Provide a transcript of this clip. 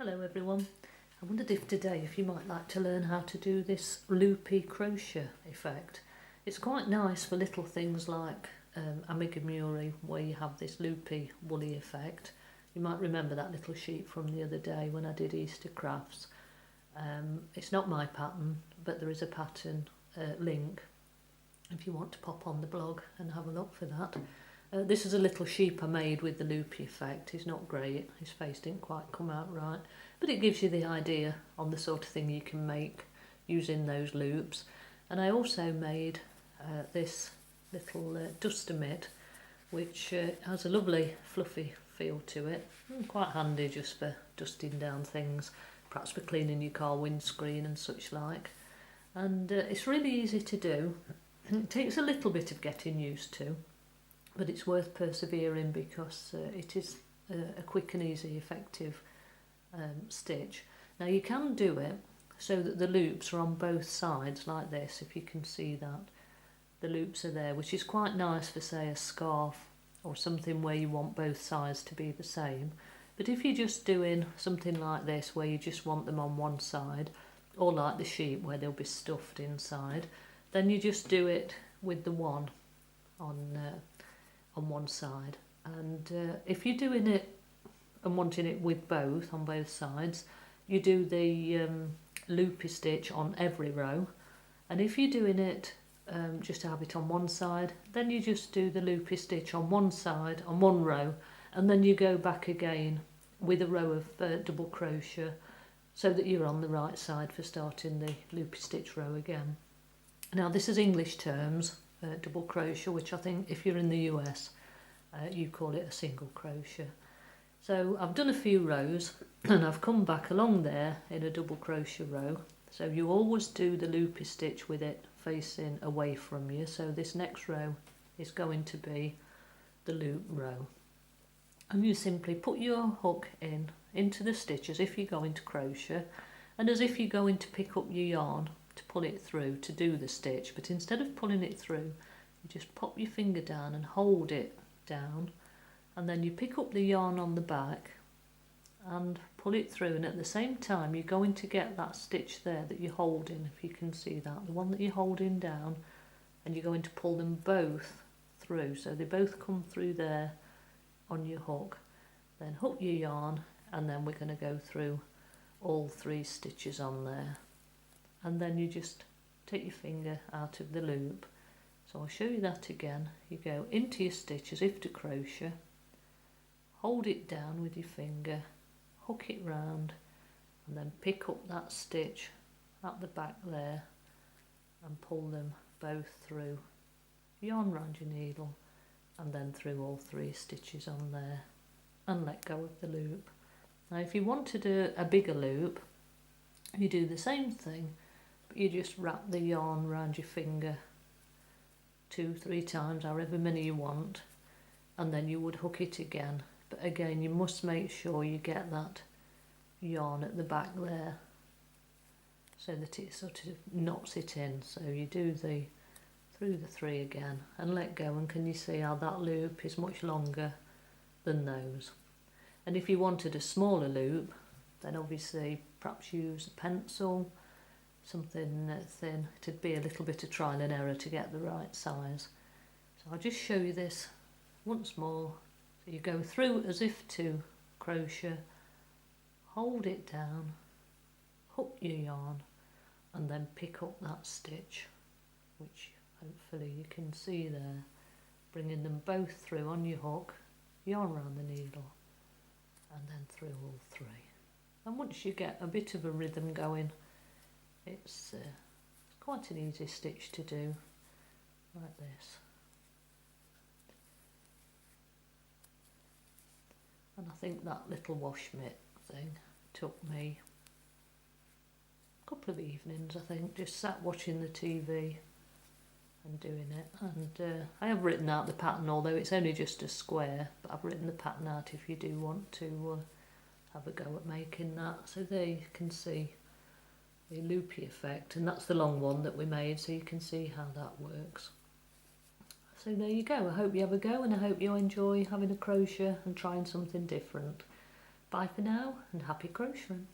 Hello everyone. I wondered if you might like to learn how to do this loopy crochet effect. It's quite nice for little things like amigurumi, where you have this loopy woolly effect. You might remember that little sheet from the other day when I did Easter crafts. It's not my pattern, but there is a pattern link if you want to pop on the blog and have a look for that. This is a little sheep I made with the loopy effect. He's not great, his face didn't quite come out right, but it gives you the idea on the sort of thing you can make using those loops. And I also made this little duster mitt, which has a lovely fluffy feel to it, and quite handy just for dusting down things, perhaps for cleaning your car windscreen and such like. And it's really easy to do. It takes a little bit of getting used to, but it's worth persevering because it is a quick and easy, effective stitch. Now you can do it so that the loops are on both sides like this, if you can see that. The loops are there, which is quite nice for, say, a scarf or something where you want both sides to be the same. But if you're just doing something like this where you just want them on one side, or like the sheep where they'll be stuffed inside, then you just do it with the one on one side. And if you're doing it and wanting it with both on both sides, you do the loopy stitch on every row. And if you're doing it just to have it on one side, then you just do the loopy stitch on one side on one row, and then you go back again with a row of double crochet so that you're on the right side for starting the loopy stitch row again. Now this is English terms, double crochet, which I think if you're in the US you call it a single crochet. So I've done a few rows and I've come back along there in a double crochet row. So you always do the loopy stitch with it facing away from you. So this next row is going to be the loop row. And you simply put your hook into the stitch as if you're going to crochet, and as if you're going to pick up your yarn to pull it through to do the stitch. But instead of pulling it through, you just pop your finger down and hold it down, and then you pick up the yarn on the back and pull it through, and at the same time you're going to get that stitch there that you're holding, if you can see that, the one that you're holding down, and you're going to pull them both through so they both come through there on your hook. Then hook your yarn, and then we're going to go through all 3 stitches on there, and then you just take your finger out of the loop. So I'll show you that again. You go into your stitch as if to crochet, hold it down with your finger, hook it round, and then pick up that stitch at the back there and pull them both through. Yarn round your needle and then through all 3 stitches on there, and let go of the loop. Now if you want to do a bigger loop, you do the same thing, but you just wrap the yarn round your finger 2-3 times, however many you want, and then you would hook it again. But again, you must make sure you get that yarn at the back there so that it sort of knots it in. So you do through the 3 again and let go, and can you see how that loop is much longer than those? And if you wanted a smaller loop, then obviously perhaps use a pencil, something thin. It'd be a little bit of trial and error to get the right size. So I'll just show you this once more. So you go through as if to crochet, hold it down, hook your yarn, and then pick up that stitch, which hopefully you can see there, bringing them both through on your hook, yarn around the needle, and then through all 3. And once you get a bit of a rhythm going, it's quite an easy stitch to do, like this. And I think that little wash mitt thing took me a couple of evenings, I think, just sat watching the TV and doing it. And I have written out the pattern, although it's only just a square, but I've written the pattern out if you do want to have a go at making that. So there you can see the loopy effect, and that's the long one that we made, so you can see how that works. So there you go. I hope you have a go, and I hope you enjoy having a crochet and trying something different. Bye for now and happy crocheting.